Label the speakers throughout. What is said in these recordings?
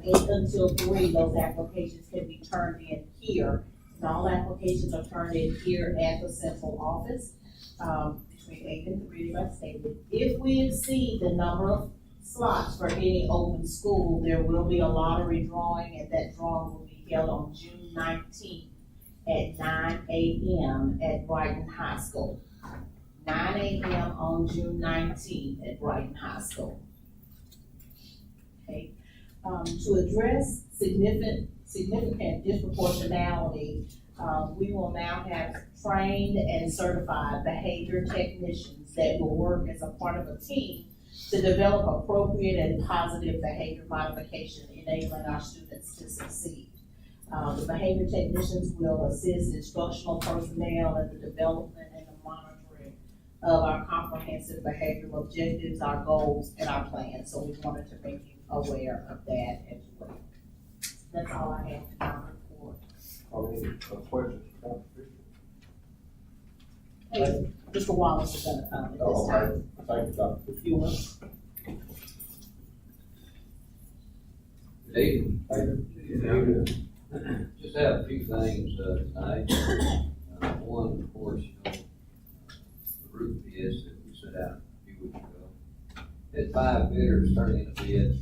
Speaker 1: 8 until 3, those applications can be turned in here. And all applications are turned in here at the central office, between 8 and 3, like I stated. If we exceed the number of slots for any open school, there will be a lottery drawing, and that drawing will be held on June 19th at 9 a.m. at Brighton High School. 9 a.m. on June 19th at Brighton High School. Okay. To address significant disproportionality, we will now have trained and certified behavior technicians that will work as a part of a team to develop appropriate and positive behavior modification, enabling our students to succeed. The behavior technicians will assist instructional personnel in the development and the monitoring of our comprehensive behavioral objectives, our goals, and our plans. So we wanted to make you aware of that as well. That's all I have in my report.
Speaker 2: Any questions?
Speaker 1: Hey, Mr. Wallace is gonna come at this time.
Speaker 2: Thank you, Dr. Fisher.
Speaker 1: You will.
Speaker 3: Good evening. Just have a few things tonight. One, of course, the roof bids that we set out a few weeks ago. Had 5 bidders turn in a bid. Of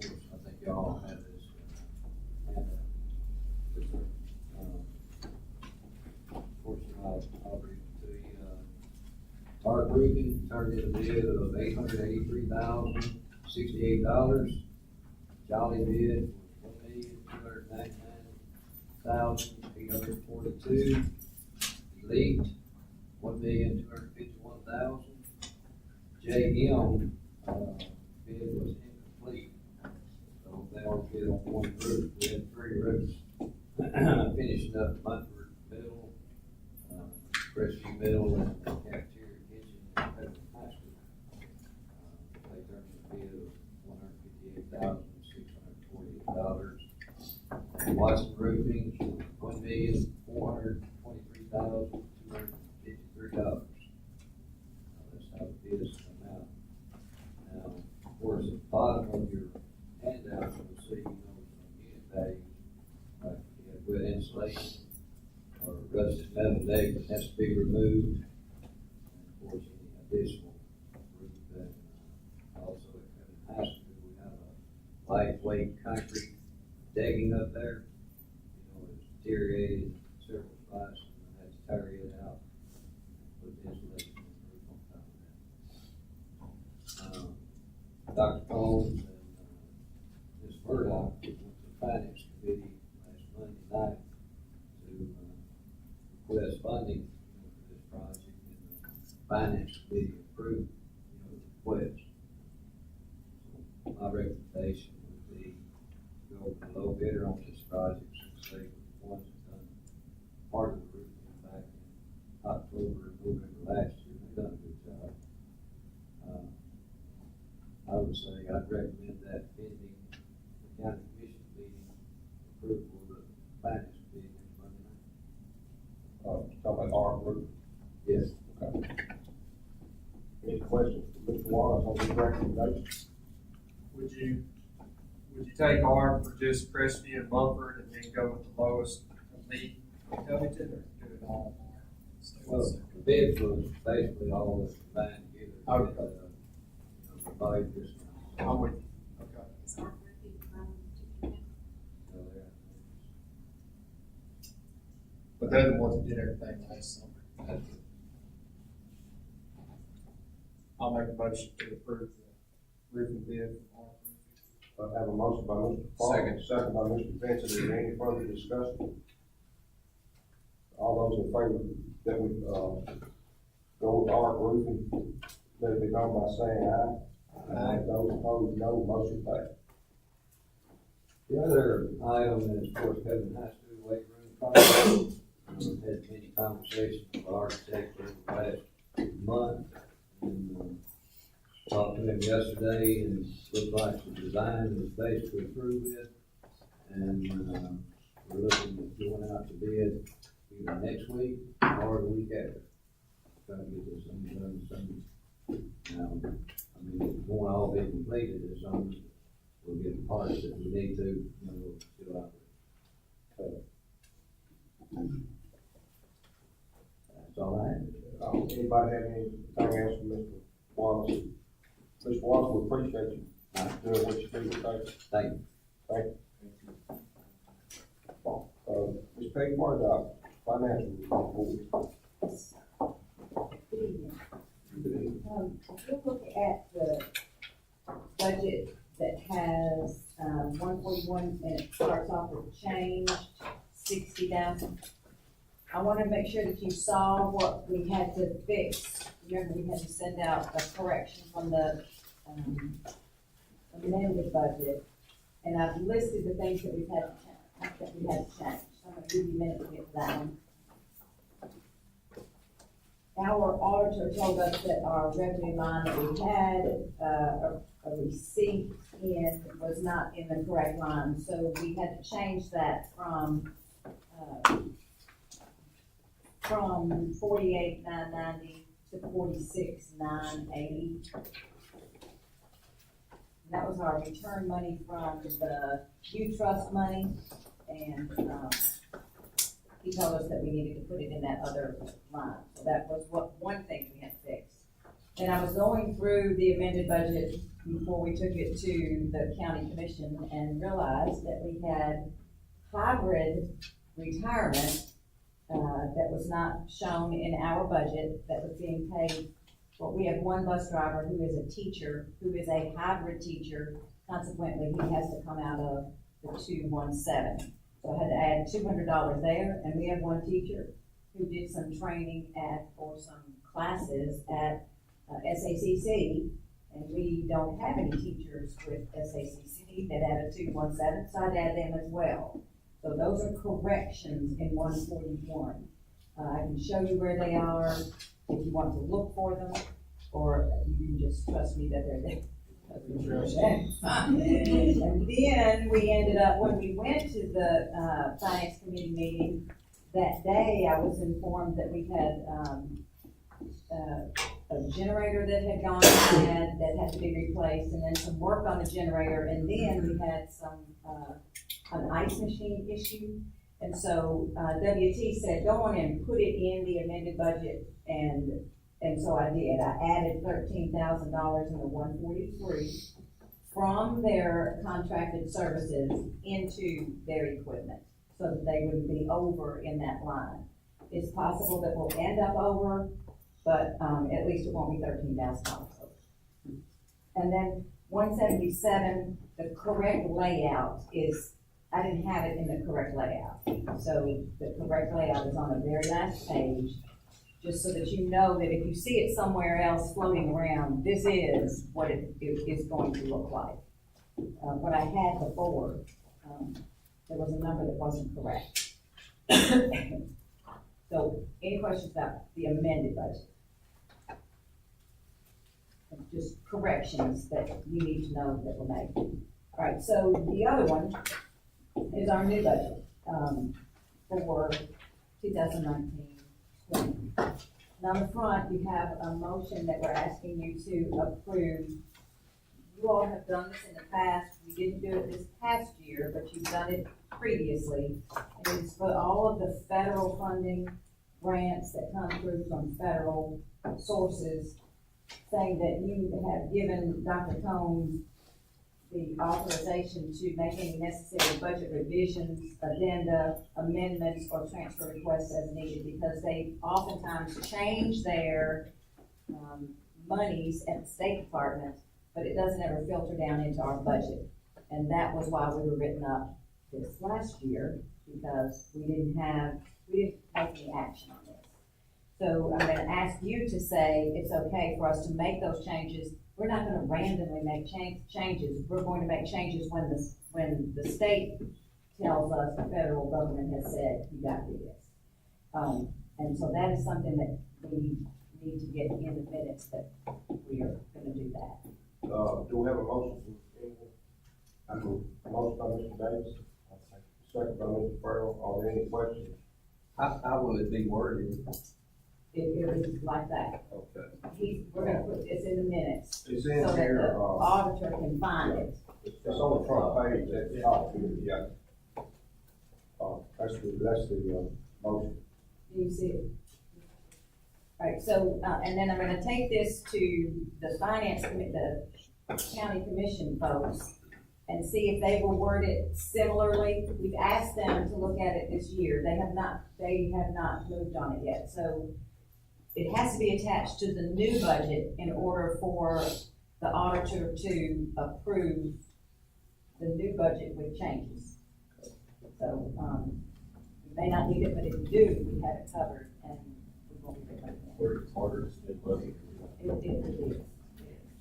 Speaker 3: course, I think y'all have this. Of course, I'll read it to you. Art Roofing turned in a bid of $883,068. Jolly bid was $1,299,842. Elite, $1,251,000. JM, bid was incomplete. So they all bid on one roof. We had 3 roofs. Finishing up Munford Middle, Crestview Middle, and Cafeteria Kitchen at Federal High School. They turned in a bid of $158,648. Watson Roofing, $1,423,253. That's how the bids come out. Now, of course, at the bottom of your handout, you'll see, some unit values. Like if you have wood insulation or rusted metal deck that has to be removed. And of course, any additional roof that, also at High School, we have a lightweight concrete decking up there. It's deteriorated several spots, and I had to tear it out, put the insulation and roof on top of that. Dr. Combs and Ms. Murdoch went to the Finance Committee last Monday night to request funding for this project, and the Finance Committee approved the request. So my recommendation would be to go with the low bidder on this project, since they were the ones that done part of the roofing back in October and November last year. They done a good job. I would say I'd recommend that pending the county commission meeting approval of the finance committee next Monday night.
Speaker 2: Talk about our group.
Speaker 3: Yes.
Speaker 2: Okay. Any questions for Mr. Wallace on this recommendation?
Speaker 4: Would you take R for just Crestview and Mumford and then go with the lowest elite Covington, or do it all?
Speaker 3: Well, the bid was basically all of us combined together.
Speaker 4: Okay.
Speaker 3: The value just.
Speaker 4: I'm with you. Okay.
Speaker 3: So there.
Speaker 4: But they're the ones that did everything last summer.
Speaker 3: That's
Speaker 4: I'll make a motion to approve the roofing bid for R.
Speaker 2: I have a motion by Mr. Parker,
Speaker 4: Second.
Speaker 2: second by Mr. Vincent. Is there any further discussion? All those in favor that we, go with our roofing, let it be known by saying aye. Aye. Those opposed, no. Motion passed.
Speaker 3: The other item is, of course, Covington High School weight room project. Had many conversations with the architect over the last month. And, talked to him yesterday, and looked like the design was basically approved with. And, we're looking at going out to bid either next week or the week after. Trying to get this thing done soon. Now, I mean, it won't all be completed as long as we'll get the parts if we need to, we'll still operate. That's all I have.
Speaker 2: Anybody have anything else for Mr. Wallace? Mr. Wallace, we appreciate you doing what you do, thank you.
Speaker 3: Thank you.
Speaker 2: Ms. Peggy Murdoch, financial report.
Speaker 5: Good evening. If you look at the budget that has, 141, and it starts off with changed 60,000. I wanna make sure that you saw what we had to fix. Remember, we had to send out a correction from the, amended budget. And I've listed the things that we've had to change, that we had to change. So I'm gonna give you a minute to get to that one. Our auditor told us that our revenue line that we had, a receipt in was not in the correct line, so we had to change that from 48,990 to 46,980. That was our return money from the U-Trust money, and, he told us that we needed to put it in that other line. So that was one thing we had to fix. And I was going through the amended budget before we took it to the county commission and realized that we had hybrid retirement, that was not shown in our budget, that was being paid. Well, we have one bus driver who is a teacher, who is a hybrid teacher. Consequently, he has to come out of the 217. So I had to add $200 there, and we have one teacher who did some training or some classes at SACC, and we don't have any teachers with SACC that add a 217, so I'd add them as well. So those are corrections in 141. I can show you where they are if you want to look for them, or you can just trust me that they're there. And then we ended up, when we went to the finance committee meeting that day, I was informed that we had a generator that had gone bad that had to be replaced, and then some work on the generator, and then we had some an ice machine issue. And so WT said, go on and put it in the amended budget, and so I did. I added $13,000 in the 143 from their contracted services into their equipment, so that they wouldn't be over in that line. It's possible that we'll end up over, but at least it won't be $13,000 over. And then 177, the correct layout is, I didn't have it in the correct layout. So the correct layout is on the very last page, just so that you know that if you see it somewhere else floating around, this is what it is going to look like. What I had before, there was a number that wasn't correct. So, any questions about the amended budget? Just corrections that you need to know that were made. All right, so the other one is our new budget, for 2019-20. Now, on the front, you have a motion that we're asking you to approve. You all have done this in the past. You didn't do it this past year, but you've done it previously. And it's for all of the federal funding grants that come through from federal sources, saying that you have given Dr. Combs the authorization to make any necessary budget revisions, addenda, amendments, or transfer requests as needed, because they oftentimes change their monies at the State Department, but it doesn't ever filter down into our budget. And that was why we were written up this last year, because we didn't take any action on this. So I'm gonna ask you to say it's okay for us to make those changes. We're not gonna randomly make changes. We're going to make changes when the state tells us the federal government has said, you gotta do this. And so that is something that we need to get in the minutes, that we are gonna do that.
Speaker 2: Do we have a motion from anyone? I move. Motion by Mr. Davis. Second by Mr. Farrell. Are there any questions?
Speaker 3: How will it be worded?
Speaker 5: It'll be like that.
Speaker 2: Okay.
Speaker 5: We're gonna put this in the minutes,
Speaker 2: It's
Speaker 5: so
Speaker 2: in
Speaker 5: that
Speaker 2: here,
Speaker 5: the auditor can find it.
Speaker 2: it's on the front page at the top here, yeah. That's the motion.
Speaker 5: Do you see it? Alright, so, and then I'm gonna take this to the finance committee, the county commission folks, and see if they will word it similarly. We've asked them to look at it this year, they have not moved on it yet, so it has to be attached to the new budget in order for the auditor to approve the new budget with changes. So, we may not need it, but if we do, we have it covered, and we won't be ready.
Speaker 6: We're harder to spend money.
Speaker 5: It is.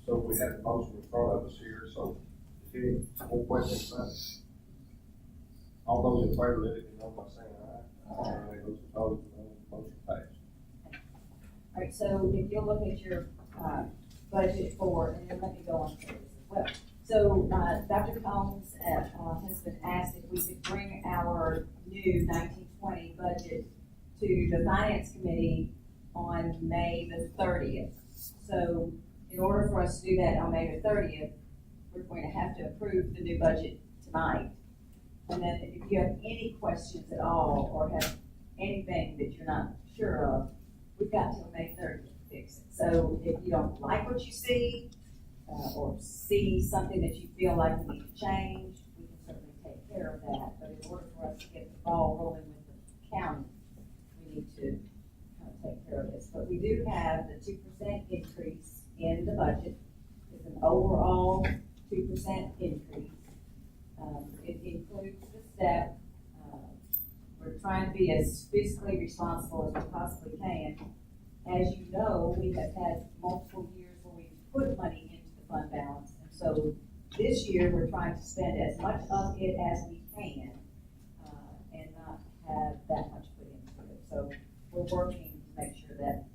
Speaker 2: So we have a motion in front of us here, so if any more questions about it? All those in favor, let it be known by saying aye. Aye. Those opposed, no. Motion passed.
Speaker 5: Alright, so if you'll look at your, budget for, and then let me go on to this as well. So, Dr. Combs, has been asked if we could bring our new 1920 budget to the finance committee on May the 30th. So, in order for us to do that on May the 30th, we're going to have to approve the new budget tonight. And then if you have any questions at all, or have anything that you're not sure of, we've got till May 30th to fix it. So if you don't like what you see, or see something that you feel like we need to change, we can certainly take care of that. But in order for us to get the ball rolling with the county, we need to kind of take care of this. But we do have the 2% increase in the budget. It's an overall 2% increase. It includes the step. We're trying to be as fiscally responsible as we possibly can. As you know, we have had multiple years where we've put money into the fund balance. And so this year, we're trying to spend as much of it as we can, and not have that much put into it. So we're working to make sure that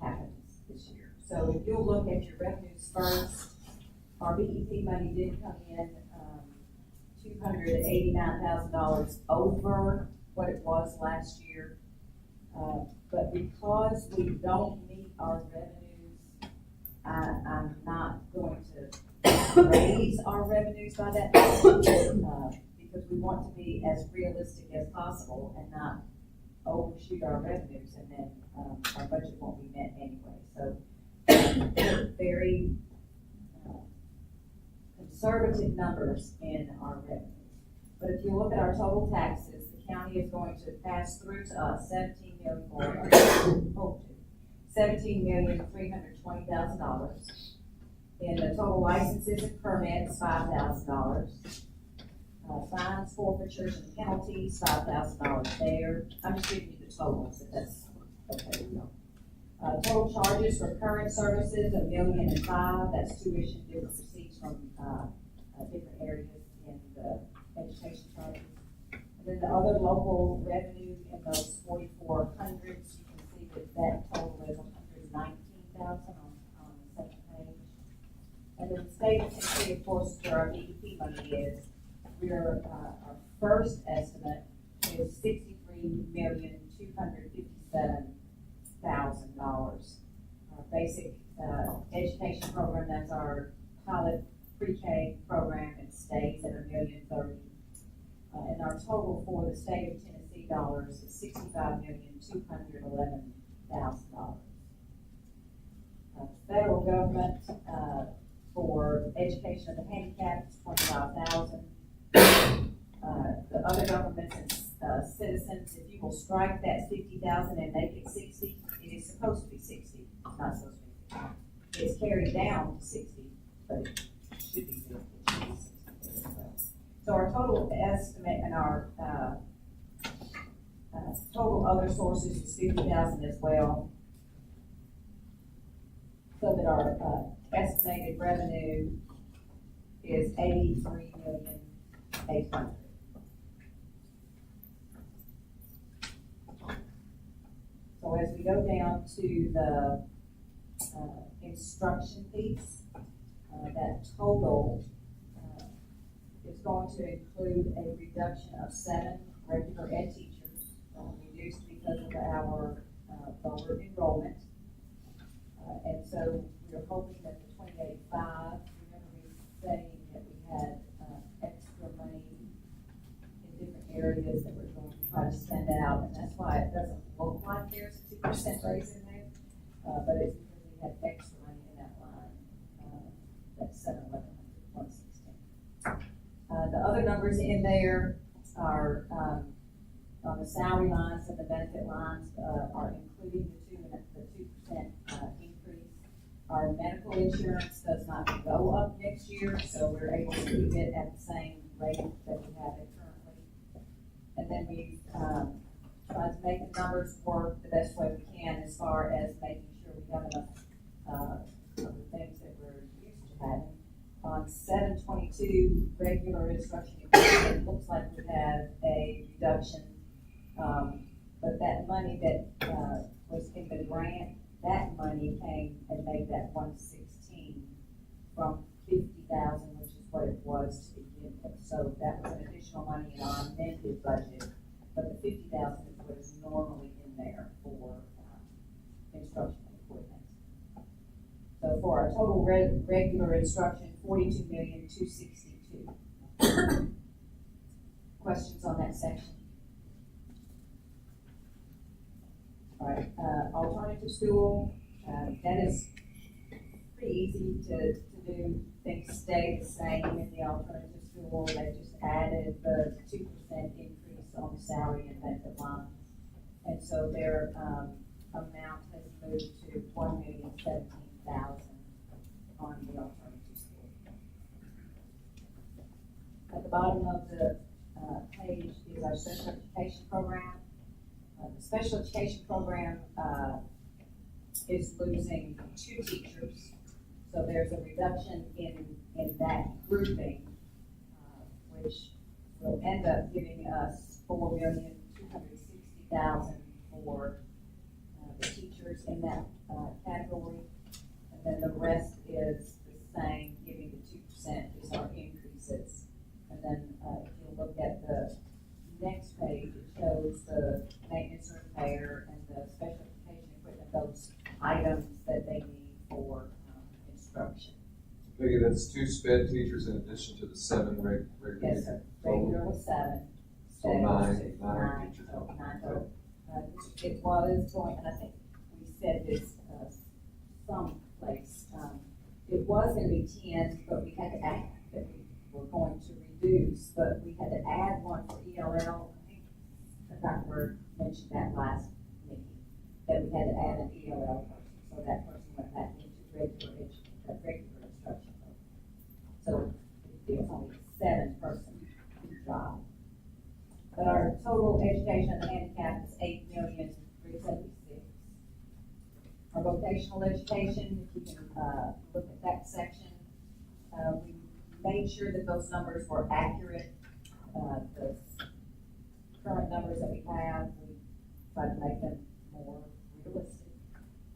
Speaker 5: happens this year. So if you'll look at your revenues first, our BEP money did come in, $289,000 over what it was last year. But because we don't meet our revenues, I'm not going to raise our revenues by that much, because we want to be as realistic as possible and not overshoot our revenues, and then, our budget won't be met anyway. So, very, conservative numbers in our revenues. But if you look at our total taxes, the county is going to pass through to us $17,320,000. And the total licenses and permits, $5,000. Fines, forfeitures, and penalties, $5,000 there. I'm just giving you the totals, if that's okay. Total charges for current services, $1,005,000. That's tuition, different receipts from, different areas in the education charges. And then the other local revenue in those 4,400s, you can see that total is $119,000 on the second page. And then the state of Tennessee, of course, where our BEP money is, our first estimate is $63,257,000. Our basic, education program, that's our pilot pre-K program, it stays at $1,030,000. And our total for the state of Tennessee dollars is $65,211,000. Federal government, for education of the handicapped, $25,000. The other governments and, citizens, if you will strike that $50,000 and make it 60, it is supposed to be 60, it's not supposed to be 50. It's carried down to 60, but it should be 50. So our total estimate and our, total other sources is $50,000 as well. So that our, estimated revenue is $83,800,000. So as we go down to the, instruction piece, that total, is going to include a reduction of 7 regular ed teachers, reduced because of our lower enrollment. And so we were hoping that the 28.5, remember me saying that we had, extra money in different areas that we're going to try to spend out, and that's why it doesn't look like there's a 2% raise in there, but it's because we had extra money in that line, that's 7,116. The other numbers in there are, on the salary lines and the benefit lines, are including the 2% increase. Our medical insurance does not go up next year, so we're able to keep it at the same rate that we have it currently. And then we tried to make the numbers work the best way we can as far as making sure we have enough of the things that we're used to having. On 722 regular instruction equipment, it looks like we have a reduction, but that money that was in the grant, that money came and made that 116 from 50,000, which is what it was to begin with. So that was an additional money in our amended budget, but the 50,000 is what is normally in there for instructional equipment. So for our total regular instruction, 42,262,000. Questions on that section? All right, alternative school, that is pretty easy to do. Things stay the same in the alternative school. They just added the 2% increase on the salary and benefit line. And so their amount has moved to $1,017,000 on the alternative school. At the bottom of the page is our special education program. The special education program is losing 2 teachers, so there's a reduction in that grouping, which will end up giving us $4,260,000 for the teachers in that category, and then the rest is the same, giving the 2% is our increases. And then if you look at the next page, it shows the maintenance repair and the special education equipment, those items that they need for instruction.
Speaker 7: Figure that's 2 sped teachers in addition to the 7 regular.
Speaker 5: Yes, sir. Regular was 7.
Speaker 7: So
Speaker 5: Sped was
Speaker 7: 9
Speaker 5: 2.
Speaker 7: teachers.
Speaker 5: So 9 total. It was going, and I think we said this someplace, it was gonna be 10, but we had to add, that we were going to reduce, but we had to add one for ELL. I think the doctor mentioned that last meeting, that we had to add an ELL person, so that person went back into regular instruction. So it's only a 7-person job. But our total education of the handicap is $8,376,000. Our vocational education, if you can look at that section, we made sure that those numbers were accurate. The current numbers that we have, we tried to make them more realistic.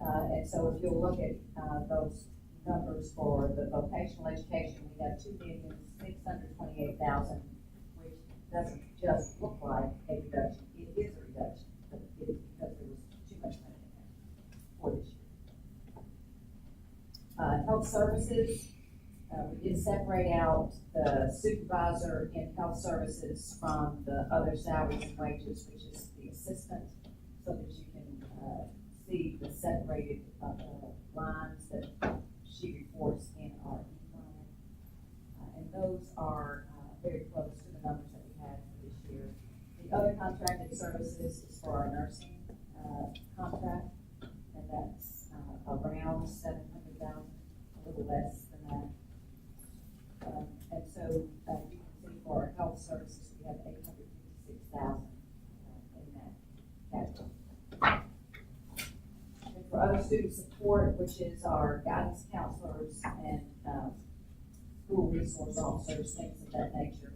Speaker 5: And so if you'll look at those numbers for the vocational education, we have $2,628,000, which doesn't just look like a reduction. It is a reduction, but it is because there was too much money in there for this year. Health services, we did separate out the supervisor in health services from the other salaries and wages, which is the assistant, so that you can see the separated lines that she reports in our e-plan. And those are very close to the numbers that we had for this year. The other contracted services is for our nursing contract, and that's around $700,000, a little less than that. And so you can see for our health services, we have $856,000 in that category. And for other student support, which is our guidance counselors and school resource officers, things of that nature,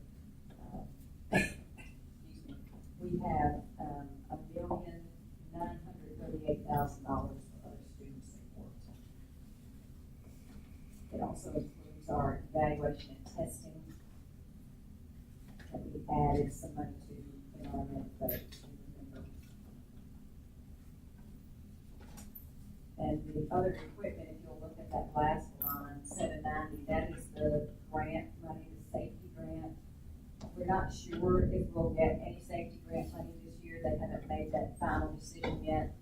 Speaker 5: we have $1,938,000 for other student support. It also includes our evaluation and testing that we added some money to in our amendment budget. other equipment, if you'll look at that last line, 790, that is the grant money, the safety grant. We're not sure if we'll get any safety grant money this year. They haven't made that final decision yet.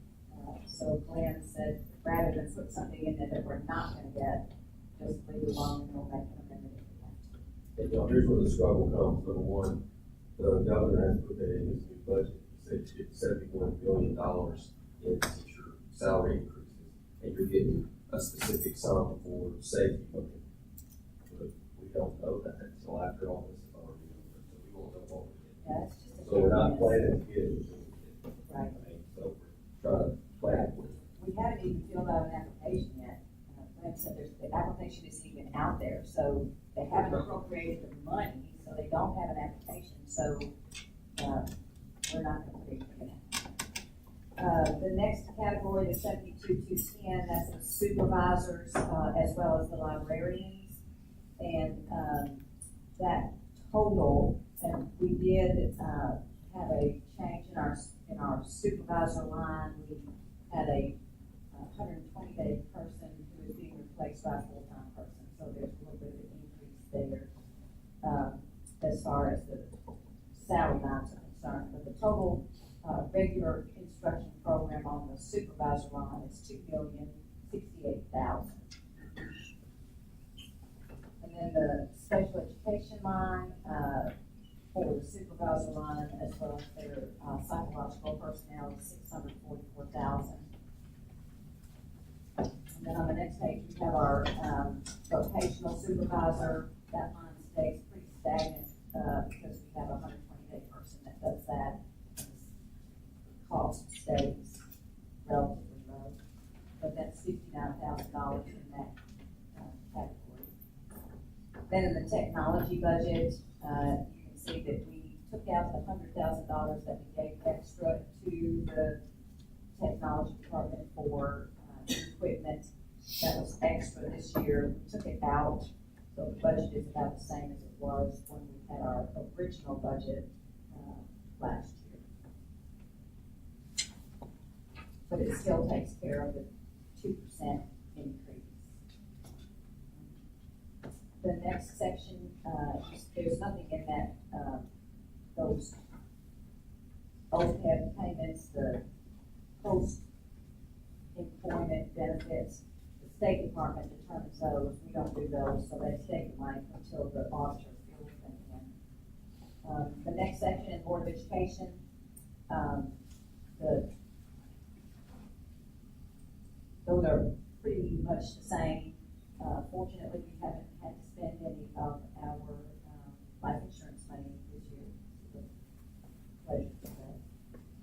Speaker 5: So Glenn said, rather than put something in there that we're not gonna get, just leave it alone and we'll make an amendment if we have to.
Speaker 6: And, here's where the struggle comes. Number one, the governor has put that in his new budget. He said you get $71 billion in teacher salary increases, and you're getting a specific sum for safety money. But we don't know that until after all this is already over, so we won't know what we're getting.
Speaker 5: Yeah, it's just a.
Speaker 6: So we're not planning to get it until we get it.
Speaker 5: Right.
Speaker 6: I mean, so we're trying to plan for it.
Speaker 5: We haven't even filled out an application yet. Glenn said the application isn't even out there, so they haven't appropriated the money, so they don't have an application, so, we're not gonna put anything in it. The next category, the 72,210, that's the supervisors, as well as the librarians. And, that total, and we did, have a change in our supervisor line. We had a 120-day person who is being replaced by a full-time person, so there's a little bit of an increase there, as far as the salary lines are concerned. But the total, regular instruction program on the supervisor line is $2,068,000. And then the special education line, for the supervisor line, as well as their, psychological personnel, is $644,000. And then on the next page, we have our, vocational supervisor. That line stays pretty stagnant, because we have a 120-day person that does that. The cost stays relatively low, but that's $59,000 in that, category. Then in the technology budget, you can see that we took out the $100,000 that we gave extra to the technology department for, equipment that was extra this year. We took it out, so the budget is about the same as it was when we had our original budget, last year. But it still takes care of the 2% increase. The next section, there's nothing in that, those OPEB payments, the post employment benefits. The State Department determines those, we don't do those, so they stay blank until the auditor fills them in. The next section in Board of Education, those are pretty much the same. Fortunately, we haven't had to spend any of our, life insurance money this year. Pleasure to say.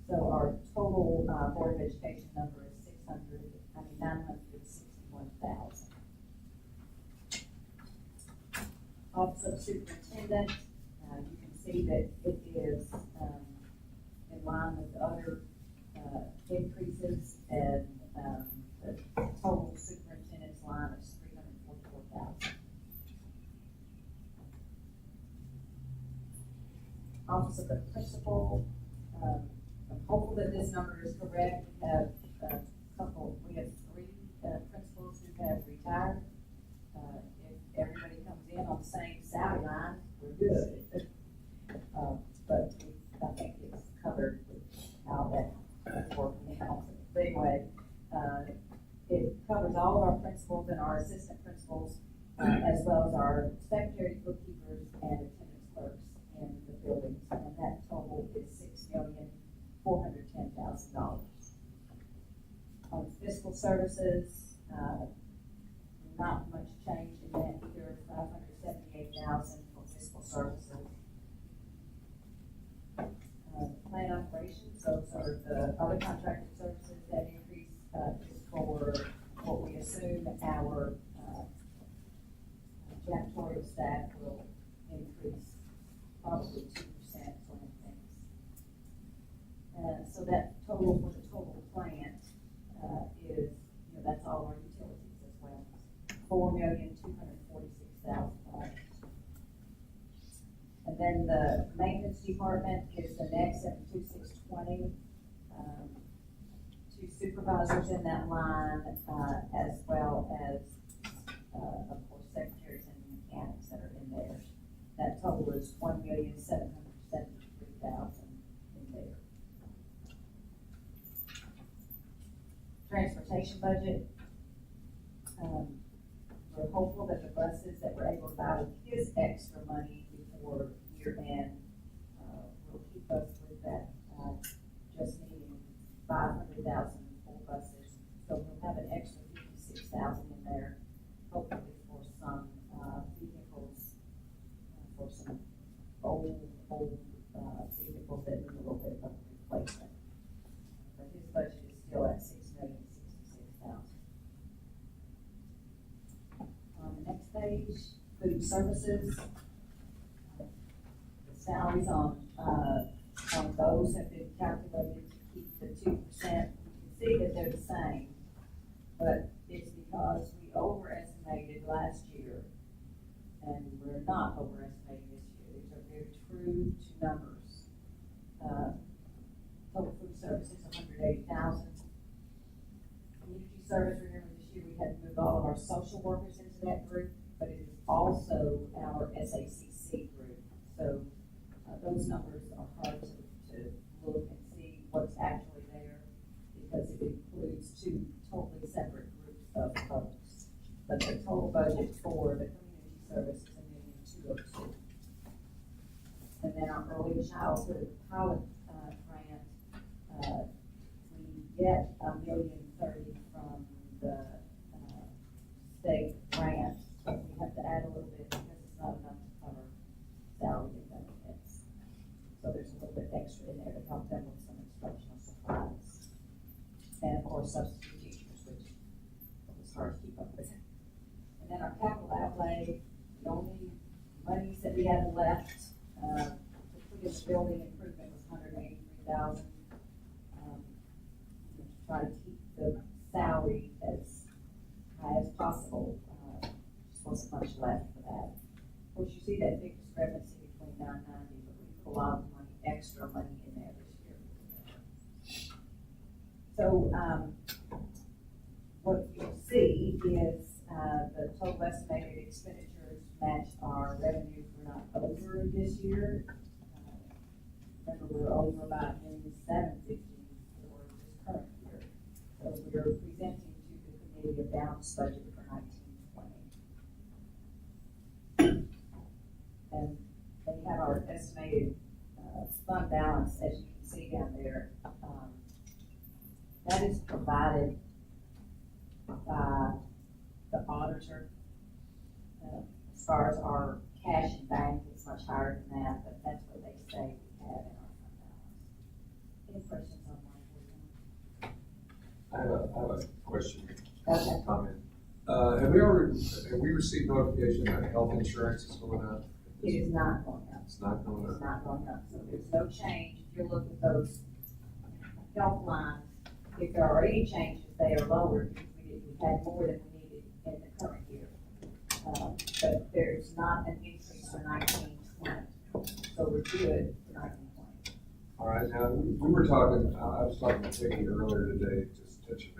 Speaker 5: So our total, Board of Education number is $961,000. Office of Superintendent, you can see that it is, in line with the other, increases, and, the total superintendent's line is $344,000. Office of the Principal, I'm hopeful that this number is correct. We have we have 3 principals who have retired. If everybody comes in on the same salary line, we're good. But I think it's covered with how that is working out. But anyway, it covers all of our principals and our assistant principals, as well as our secretaries, bookkeepers, and attendance clerks in the buildings. And that total is $6,410,000. On fiscal services, not much change in that either, $578,000 for fiscal services. Plan operations, those are the other contracted services. That increase is for what we assume our janitorial staff will increase probably 2% for things. So that total for the total plant is, that's all our utilities as well, $4,246,000. And then the maintenance department is the next at 2,620, to two supervisors in that line, as well as, of course, secretaries and mechanics that are in there. That total is $1,773,000 in there. Transportation budget, we're hopeful that the buses that we're able to buy with his extra money before year end, will keep us with that, just needing 500,000 for buses. So we'll have an extra 56,000 in there, hopefully for some, vehicles, for some old vehicles that need a little bit of replacement. But his budget is still at $6,066,000. On the next page, food services. The salaries on those have been calculated to keep the 2%. You can see that they're the same, but it's because we overestimated last year, and we're not overestimating this year. These are very true to numbers. Total food services, 180,000. Community service, remember this year we had to move all of our social workers into that group, but it is also our SACC group. So those numbers are hard to look and see what's actually there, because it includes two totally separate groups of folks. But the total budget for the community service is $1,202,000. And then our early childhood pilot grant, we get $1,030,000 from the state grant. We have to add a little bit because it's not enough to cover salary and benefits. So there's a little bit extra in there to help them with some instructional supplies. And of course, substitute teachers, which was hard to keep up with. And then our capital outlay, the only monies that we had left, to put in building improvement was $183,000. To try to keep the salary as high as possible, just wasn't much left for that. Of course, you see that big discrepancy between 990, but we put a lot of money, extra money in there this year. So, what you'll see is, the total estimated expenditures match our revenues. We're not over this year. Remember, we're over by $1,750,000 for this current year. So we're presenting to the committee a balanced budget for 1920. And they have our estimated fund balance, as you can see down there. That is provided by the auditor. As far as our cash and bank, it's much higher than that, but that's what they say we have in our fund balance. Any questions on that?
Speaker 7: I have a question,
Speaker 5: Okay.
Speaker 7: comment. Have we received notification that health insurance is going up?
Speaker 5: It is not going up.
Speaker 7: It's not going
Speaker 5: It's
Speaker 7: up.
Speaker 5: not going up, so there's no change. If you look at those health lines, if there are any changes, they are lower because we had more than we needed in the current year. But there's not an increase for 1920, so we're good for 1920.
Speaker 7: All right, now, we were talking, I was talking to Vicky earlier today, just touching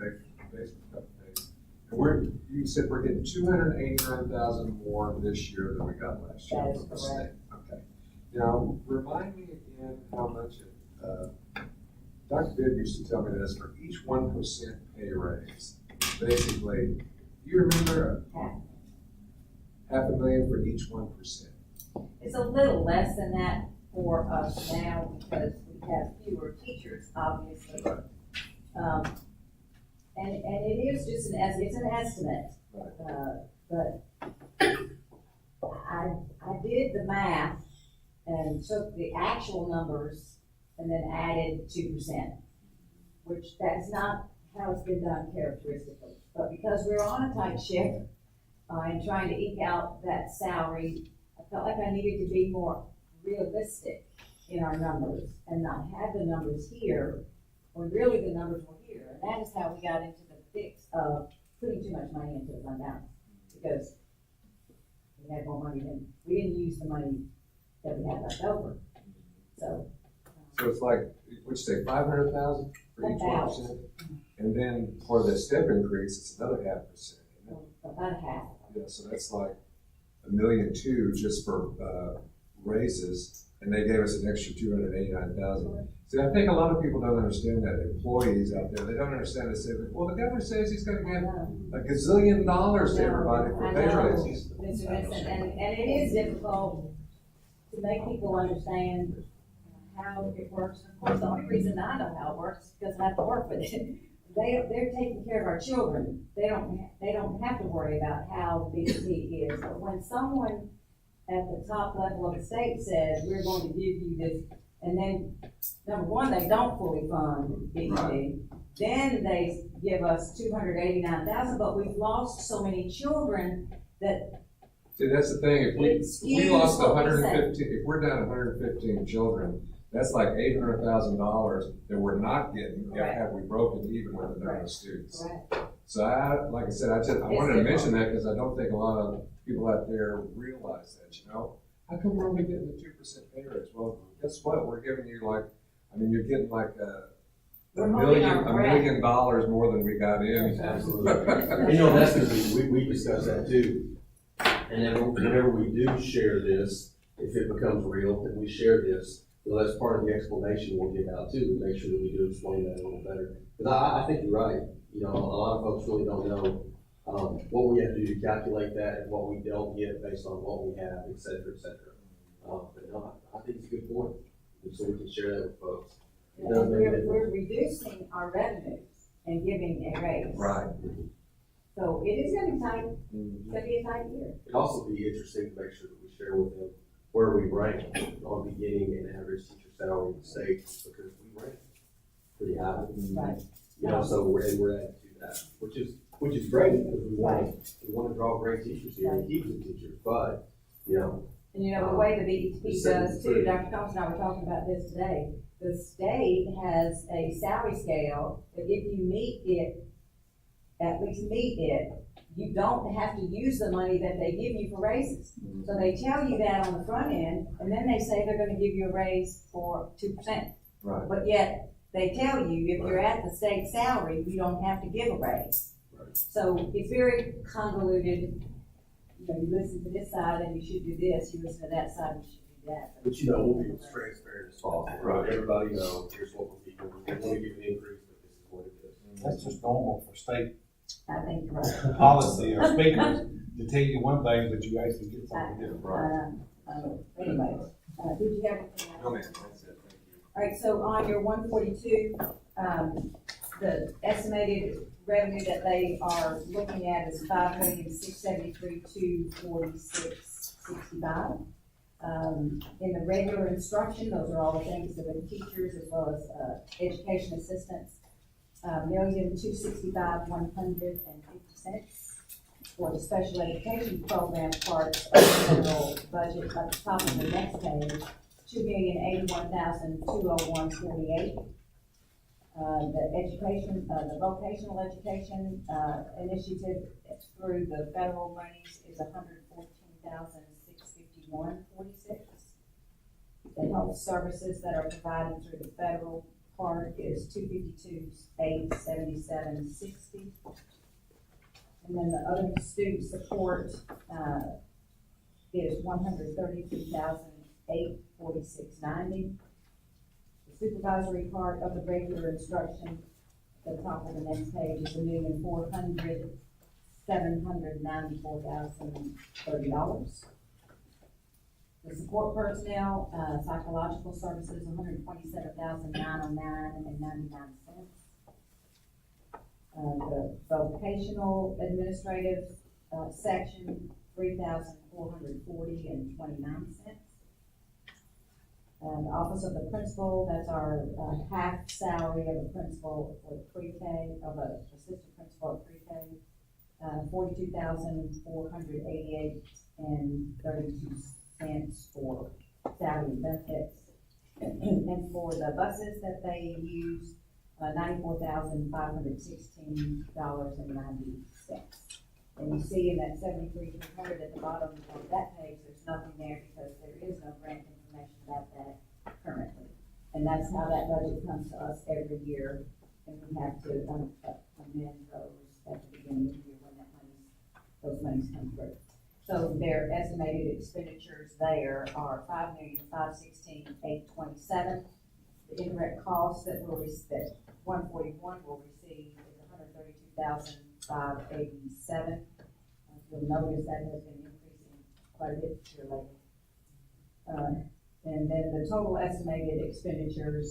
Speaker 7: base with a couple things. And you said we're getting 289,000 more this year than we got last year.
Speaker 5: That is
Speaker 7: from the
Speaker 5: correct.
Speaker 7: state. Okay. Now, remind me again how much, Dr. Bibb used to tell me this, for each 1% pay raise, basically, you remember $500,000 for each 1%?
Speaker 5: It's a little less than that for us now because we have fewer teachers, obviously. And it is just it's an estimate. But I did the math and took the actual numbers and then added 2%, which that's not how it's been done characteristically. But because we're on a tight ship and trying to eke out that salary, I felt like I needed to be more realistic in our numbers and not have the numbers here when really the numbers were here. And that is how we got into the fix of putting too much money into the fund balance, because we had more money than, we didn't use the money that we had left over. So
Speaker 7: So it's like, what'd you say, 500,000 for each
Speaker 5: About.
Speaker 7: 1%? And then for the step increase, it's another 0.5%. Isn't it?
Speaker 5: About a half.
Speaker 7: Yeah, so that's like $1.2 million just for raises, and they gave us an extra $289,000. See, I think a lot of people don't understand that. Employees out there, they don't understand. They say, well, the governor says he's going to give a gazillion dollars to everybody for pay raises.
Speaker 5: Mr. Vincent, and it is difficult to make people understand how it works. Of course, the only reason I know how it works is because I have to work with it. They're taking care of our children. They don't have to worry about how big the fee is. But when someone at the top level of the state says, we're going to give you this, and then, number one, they don't fully fund BED. Then they give us $289,000, but we've lost so many children that.
Speaker 7: See, that's the thing. If we
Speaker 5: Excuse
Speaker 7: lost
Speaker 5: what we
Speaker 7: 115, if we're down 115 children, that's like $800,000 that we're not getting had we broken even with the number of students.
Speaker 5: Correct.
Speaker 7: So like I said, I wanted to mention that because I don't think a lot of people out there realize that, you know? How come we're only getting the 2% pay raise? Well, guess what? We're giving you you're getting like $1 million more than we got in.
Speaker 6: Absolutely. You know, that's because we discussed that too. And then whenever we do share this, if it becomes real, and we share this, well, that's part of the explanation we'll give out too, to make sure that we do explain that a little better. Because I think you're right. You know, a lot of folks really don't know what we have to do to calculate that and what we don't get based on what we have, et cetera, et cetera. But no, I think it's a good point, so we can share that with folks. It does make a difference.
Speaker 5: We're reducing our revenues and giving a raise.
Speaker 7: Right.
Speaker 5: So it is gonna be tight. It's gonna be a tight year.
Speaker 6: It'd also be interesting to make sure that we share with them where we rank on beginning and average teacher salary in the state, because we rank pretty high.
Speaker 5: Right.
Speaker 6: You know, so we're adding to that, which is great, because we want to draw great teachers here and keep the teachers, but, you know.
Speaker 5: And you know, the way the BET does too, Dr. Thompson and I were talking about this today, the state has a salary scale that if you meet it, at least meet it, you don't have to use the money that they give you for raises. So they tell you that on the front end, and then they say they're gonna give you a raise for 2%.
Speaker 7: Right.
Speaker 5: But yet, they tell you if you're at the state salary, you don't have to give a raise.
Speaker 6: Right.
Speaker 5: So it's very convoluted. You know, you listen to this side and you should do this, you listen to that side and you should do that.
Speaker 6: But you know, we'll be as transparent as possible.
Speaker 7: Right.
Speaker 6: Everybody knows, here's what we're giving, we're going to give an increase, but this is what it is.
Speaker 8: That's just normal for state
Speaker 5: I think, right.
Speaker 8: policy or speakers to tell you one thing, but you actually get something different.
Speaker 5: Anyway, did you have anything else?
Speaker 7: No, man, that's it. Thank you.
Speaker 5: All right, so on your 142, the estimated revenue that they are looking at is $5,673,246.65. In the regular instruction, those are all the things that the teachers as well as education assistants, $1,265,150. For the special education program part of the federal budget at the top of the next page, $2,081,201.48. The education, the vocational education initiative through the federal monies is $114,651.46. The health services that are provided through the federal part is $252,877.60. And then the other student support is $132,846.90. The supervisory part of the regular instruction, at the top of the next page, is $1,400,794,030. The support personnel, psychological services, $127,909.99. The vocational administrative section, $3,440.29. The office of the principal, that's our half salary of the principal for the pre-K, of the assistant principal at pre-K, $42,488.32 for salary and benefits. And for the buses that they use, $94,516.90. And you see in that 73,300 at the bottom of that page, there's nothing there because there is no grant information about that currently. And that's how that budget comes to us every year in we have to, amend those at the beginning of the year when those monies come through. So their estimated expenditures there are $5,516,827. The indirect costs that that 141 will receive is $132,587. You'll notice that has been increasing quite a bit here lately. And then the total estimated expenditures,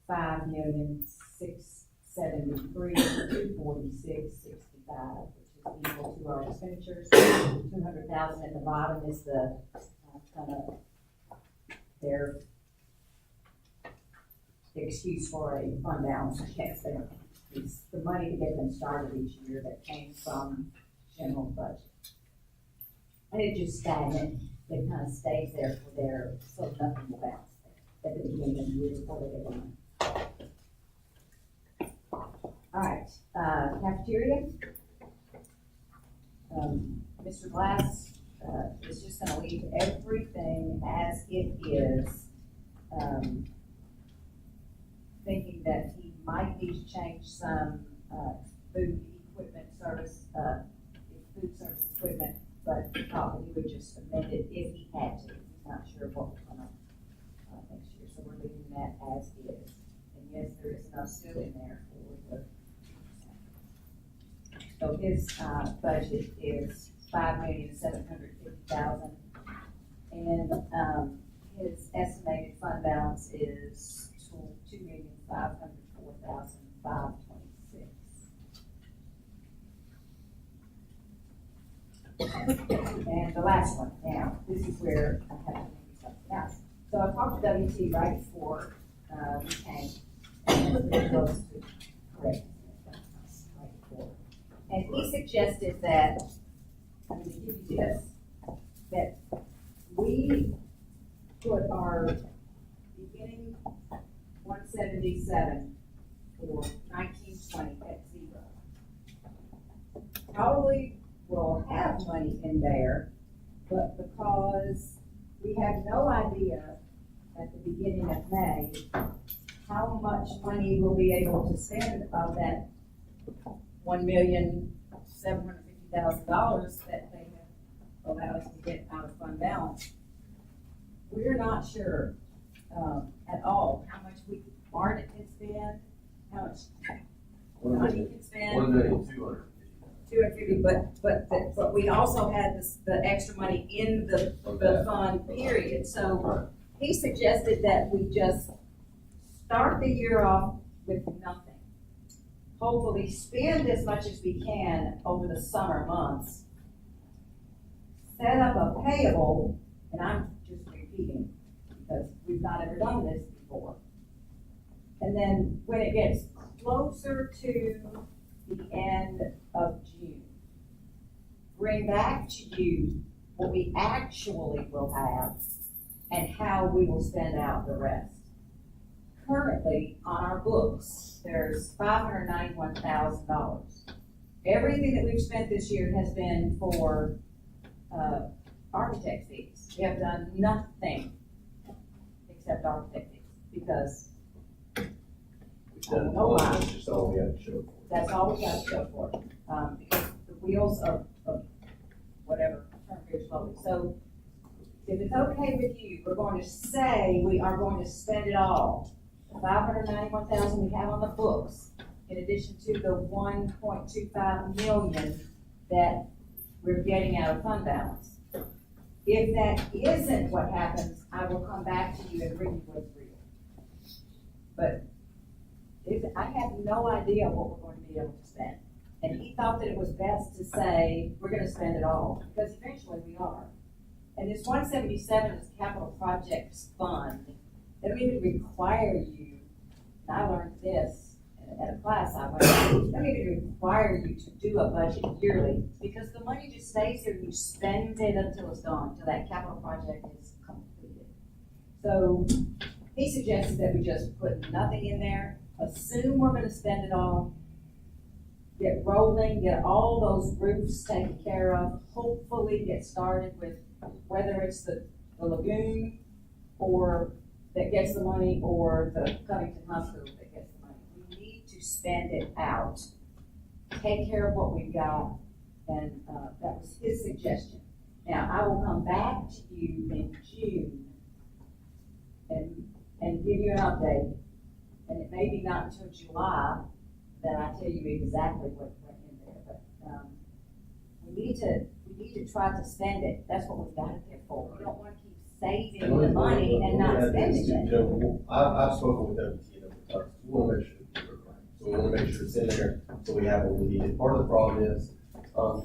Speaker 5: $5,673,246.65, which is equal to our expenditures. 200,000 at the bottom is the kind of their excuse for a fund balance. Yes, it's the money to get them started each year that came from general budget. And it just stagnant. It kind of stays there for their, so nothing will bounce at the beginning of the year before they get the money. All right, cafeteria. Mr. Glass, is just gonna leave everything as it is, thinking that he might need to change some, food equipment service, food service equipment, but he thought he would just amend it if he had to. He's not sure what will come up, next year, so we're leaving that as is. And yes, there is enough still in there for the. So his, budget is $5,750,000. And, his estimated fund balance is $2,504,526. And the last one, now, this is where I have to do something else. So I talked to WT right before, we came, and it goes to correct. Right before. And he suggested that, I'm gonna give you this, that we put our beginning 177 for 1920 at 0. Probably will have money in there, but because we have no idea at the beginning of May how much money we'll be able to spend of that $1,750,000 that they have allowed us to get out of fund balance. We're not sure at all how much Barnett can spend, how much Connie can spend. 250, but we also had the extra money in the fund period. So he suggested that we just start the year off with nothing. Hopefully spend as much as we can over the summer months. Set up a payable, and I'm just repeating because we've not ever done this before. And then when it gets closer to the end of June, bring back to you what we actually will have and how we will spend out the rest. Currently, on our books, there's $591,000. Everything that we've spent this year has been for architect fees. We have done nothing except architect fees because
Speaker 6: We've done one, that's just all we have to show for.
Speaker 5: that's all we got to show for it. Because the wheels of whatever turn very slowly. So if it's okay with you, we're going to say we are going to spend it all. The $591,000 we have on the books, in addition to the $1.25 million that we're getting out of fund balance. If that isn't what happens, I will come back to you and bring you what's real. But I have no idea what we're going to be able to spend. And he thought that it was best to say, we're gonna spend it all, because eventually we are. And this 177 is capital projects fund. They don't even require you, and I learned this at a class I went to, they don't even require you to do a budget yearly, because the money just stays there, you spend it until it's gone, until that capital project is completed. So he suggested that we just put nothing in there, assume we're gonna spend it all, get rolling, get all those roofs taken care of, hopefully get started with whether it's the lagoon or that gets the money or the Covington Hospital that gets the money. We need to spend it out, take care of what we've got, and, that was his suggestion. Now, I will come back to you in June and give you an update, and it may be not until July that I tell you exactly what went in there, but, we need to try to spend it, that's what we've got it there for. We don't wanna keep saving the money and not spending it.
Speaker 6: You know, I've spoken with WT and other we wanna make sure we do it right. So we wanna make sure it's in there, so we have what we need. And part of the problem is, Coach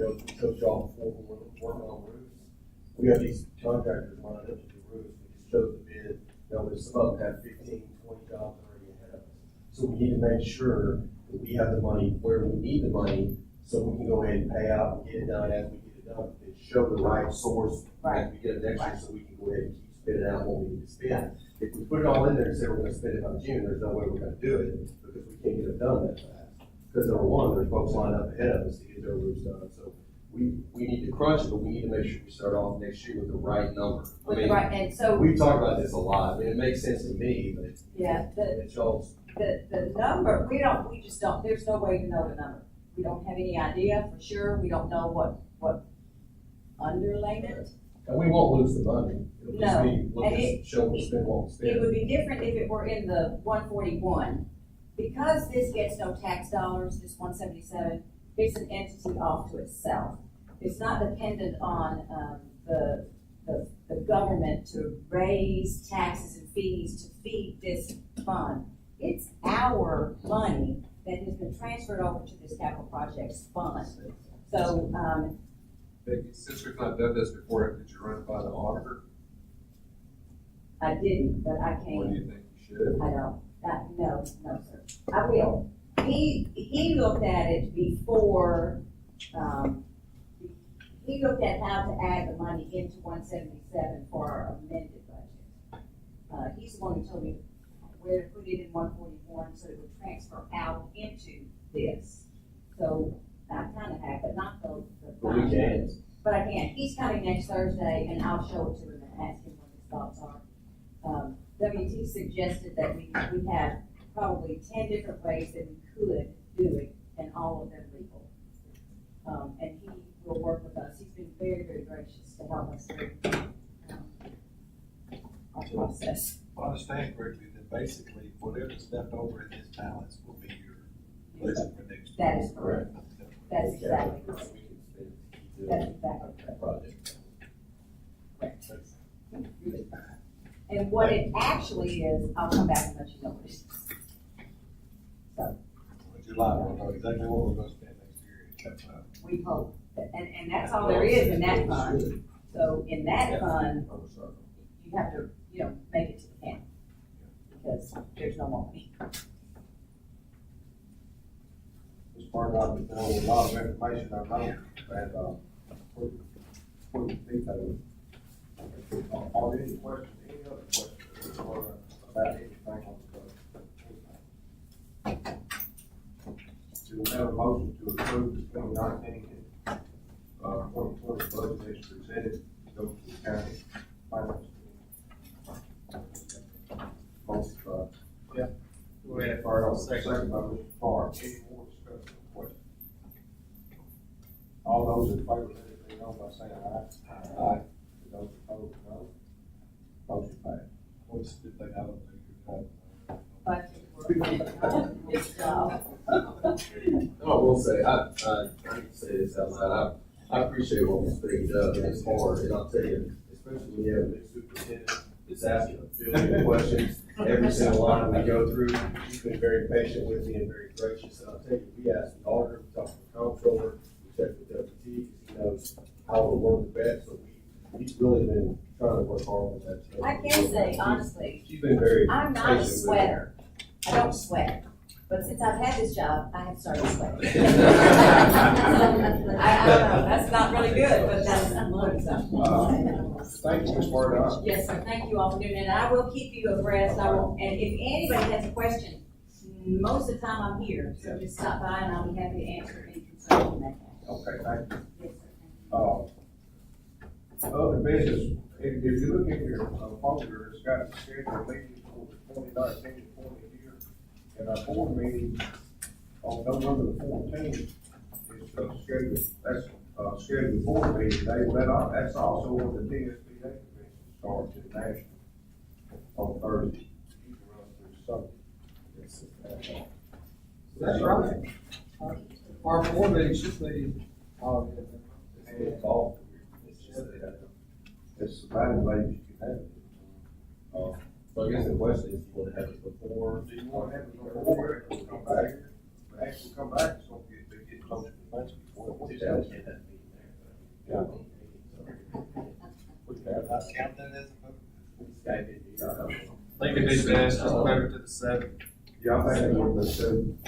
Speaker 6: y'all before, when we're working on roofs, we have these contractors lining up to do roofs, we just chose the bid, you know, there's some of them have 15, 20 jobs already ahead of us. So we need to make sure that we have the money where we need the money, so we can go ahead and pay out and get it done as we get it done. And show the right source,
Speaker 5: Right.
Speaker 6: as we get it next year, so we can go ahead and keep spending out what we need to spend. If we put it all in there and say we're gonna spend it by June, there's no way we're gonna do it, because we can't get it done that fast. Because number one, there's folks lined up ahead of us to get their roofs done, so we need to crunch it, but we need to make sure we start off next year with the right number. I mean,
Speaker 5: Right, and so,
Speaker 6: we've talked about this a lot, I mean, it makes sense to me, but
Speaker 5: yeah,
Speaker 6: it's y'all's.
Speaker 5: the number, we just don't, there's no way to know the number. We don't have any idea for sure, we don't know what underlaid it.
Speaker 6: And we won't lose the money, it'll just
Speaker 5: No,
Speaker 6: be, look
Speaker 5: and
Speaker 6: at, show we spend what we
Speaker 5: It
Speaker 6: spend.
Speaker 5: would be different if it were in the 141. Because this gets no tax dollars, this 177, it's an entity off to itself. It's not dependent on, the government to raise taxes and fees to feed this fund. It's our money that has been transferred over to this capital projects fund. So,
Speaker 7: Becky, since we've not done this before, did you run it by the auditor?
Speaker 5: I didn't, but I
Speaker 7: Or do
Speaker 5: can.
Speaker 7: you think you should?
Speaker 5: I don't, no, sir. I will. He looked at it before, he looked at how to add the money into 177 for our amended budget. He's the one who told me where to put it in 141 so it would transfer out into this. So I kind of have, but not the.
Speaker 6: But we can.
Speaker 5: But I can. He's coming next Thursday and I'll show it to him and ask him what his thoughts are. WT suggested that we have probably 10 different ways that we could do it, and all of them legal. And he will work with us. He's been very, very gracious to help us through our process.
Speaker 8: If I understand correctly, then basically whatever's left over in this balance will be your budget for next year.
Speaker 5: That is correct. That's exactly
Speaker 6: We
Speaker 5: correct.
Speaker 6: can spend, keep
Speaker 5: That's
Speaker 6: doing
Speaker 5: exactly
Speaker 6: that project.
Speaker 5: And what it actually is, I'll come back and let you know what it is.
Speaker 8: Well, July, we'll know exactly what we're gonna spend next year. That's right.
Speaker 5: We hope. And that's all there is in that fund. So in that fund, you have to, make it to the county. Because there's no more money.
Speaker 2: This part of it, a lot of information I know, and, pretty detailed. Are there any questions, any other questions, or about anything on the budget? Do we have a motion to approve the 2019 and 2020 budget as presented, go to the county finance? Motion, yeah.
Speaker 4: Go ahead.
Speaker 2: Second by Mr. Parr. Any more discussion or question? All those in favor, let it be known by saying aye. Aye. Those opposed, no. Motion passed.
Speaker 8: What's the thing I don't think you have?
Speaker 5: Budget work. Good job.
Speaker 6: I will say, I can say this out loud, I appreciate what was being done, and it's hard, and I'll tell you, especially when you have a new superintendent that's asking a billion questions, every single line we go through, you've been very patient with me and very gracious, and I'll tell you, we asked the auditor, we talked to the comptroller, we checked with WT, because he knows how to work the best, so he's really been trying to work hard with that.
Speaker 5: I can say honestly,
Speaker 6: She's been very
Speaker 5: I'm not a
Speaker 6: patient with me.
Speaker 5: sweater. I don't sweat. But since I've had this job, I have started sweating. I don't know, that's not really good, but that's
Speaker 2: Thank you, Ms. Wardock.
Speaker 5: Yes, sir, thank you all for doing it, and I will keep you abreast, and if anybody has a question, most of the time I'm here, so just stop by and I'll be happy to answer any concerns you may have.
Speaker 2: Okay, thank you.
Speaker 5: Yes, sir.
Speaker 2: Other business, if you look at your folder, it's got scheduled meetings for the 2019-20 year. And our board meeting on November the 14th, is scheduled, that's, scheduled board meeting day, well, that's also when the TSBA convention starts in Nashville on Thursday. You can run through Sunday.
Speaker 4: That's right. Our board meeting should be, oh,
Speaker 2: And it's all, it's about as late as you can have it.
Speaker 6: So I guess the question is, you wanna have it before?
Speaker 2: Do you want to have it before, it will come back, actually come back, it's gonna get closer to Thanksgiving.
Speaker 6: Two thousand, can't have a meeting there, but.
Speaker 8: Count that as a vote.
Speaker 6: Skype it, you know.
Speaker 4: I think it'd be best just move it to the seventh.
Speaker 2: Yeah, I think it would be too.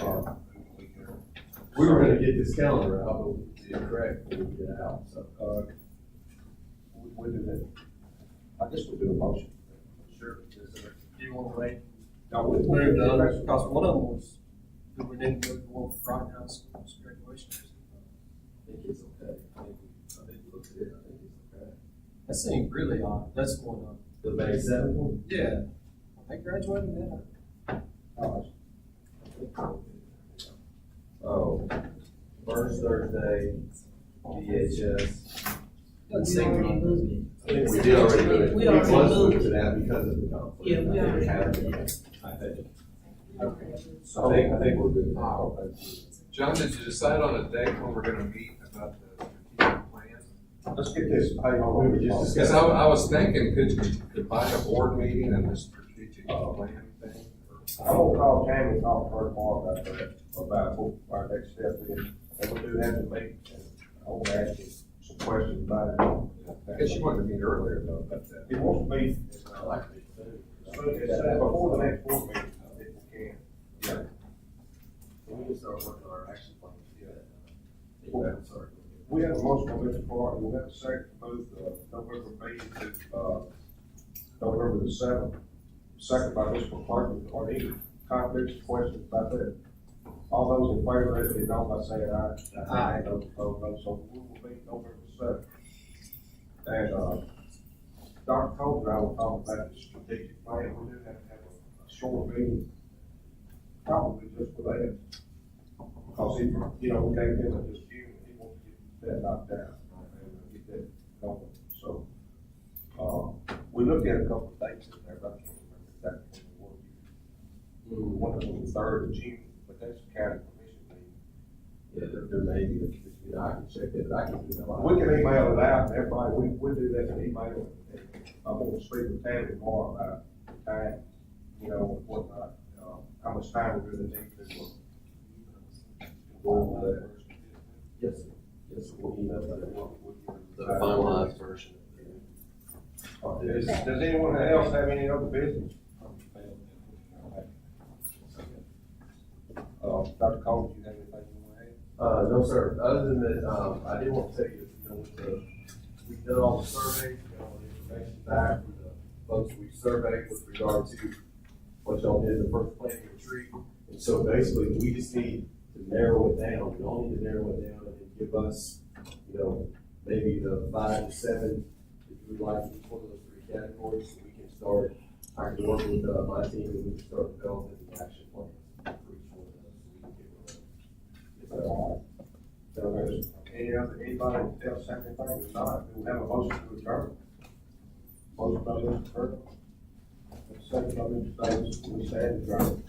Speaker 6: We were gonna get this calendar out, but you're correct, we didn't get it out, so.
Speaker 2: We do that. I guess we'll do a motion.
Speaker 6: Sure. Yes, sir.
Speaker 4: Do you want to wait?
Speaker 2: No, we,
Speaker 4: Move the others, because one of them was, do we need to move the one for Brighton High School's graduation?
Speaker 6: I think it's okay. I think we looked at it, I think it's okay.
Speaker 4: That seemed really odd. That's going on.
Speaker 6: The May seventh one?
Speaker 4: Yeah. They graduated now.
Speaker 6: Oh, first Thursday, DHS.
Speaker 4: Doesn't seem right.
Speaker 6: I think we did already do it.
Speaker 1: We already
Speaker 6: was
Speaker 1: moved.
Speaker 6: moved to that because of the conflict.
Speaker 1: Yeah, we already
Speaker 6: I think. I think we're good.
Speaker 7: John, did you decide on a date when we're gonna meet about the strategic plan?
Speaker 2: let's get this, hey,
Speaker 6: We were just
Speaker 7: Because I was thinking, could you combine a board meeting and the strategic plan thing?
Speaker 2: I'm gonna call Tammy, talk to her tomorrow about that, about what our next step is, and we do have to meet, and I want to ask you some questions about it.
Speaker 7: I guess you wanted to meet earlier though, about that.
Speaker 2: He wants to meet,
Speaker 6: I like it too.
Speaker 2: before the next board meeting, if we can.
Speaker 6: Yeah. We can start working on our action plans. Yeah. Sorry.
Speaker 2: We have a motion on Mr. Clark, we have a second to move the November meeting to, November the 7th. Second by Mr. Clark, are there any conflicts, questions about that? All those in favor, let it be known by saying aye.
Speaker 4: Aye.
Speaker 2: Those opposed, no, so we will meet November 7th. And, Dr. Colter, I will talk about the strategic plan, we do have to have a short meeting, probably just for that. Because he, you know, we gave him a dispute, and he wants to get that knocked down, and get that going, so. We looked at a couple of dates in there, but I can't remember exactly what they were. One of them was the 3rd of June, but that's a county commission meeting.
Speaker 6: Yeah, there may be, you know, I can check it, I can do that.
Speaker 2: We can email it out, and everybody, we do that in email, and I'm gonna speak with Tammy tomorrow about the time, you know, whatnot, how much time we really need to go over that.
Speaker 6: Yes, sir. Yes, sir. We'll email that.
Speaker 2: The
Speaker 6: The finalized version.
Speaker 2: Does anyone else have any other business? Dr. Cole, do you have anything you want to add?
Speaker 6: No, sir. Other than that, I did want to tell you, you know, we've done all the surveys, we got all the information back from the folks we surveyed with regard to what y'all did in the first planning retreat. And so basically, we just need to narrow it down. We all need to narrow it down and then give us, you know, maybe the 5 to 7 if you would like each one of those 3 categories, so we can start, I can work with my team and we can start developing the action plans for each one of those, so we can get rid of it.
Speaker 2: Anybody else have anything? If not, we have a motion to adjourn. Motion by Mr. Burke. Second by Mr. Davis, we stand adjourned.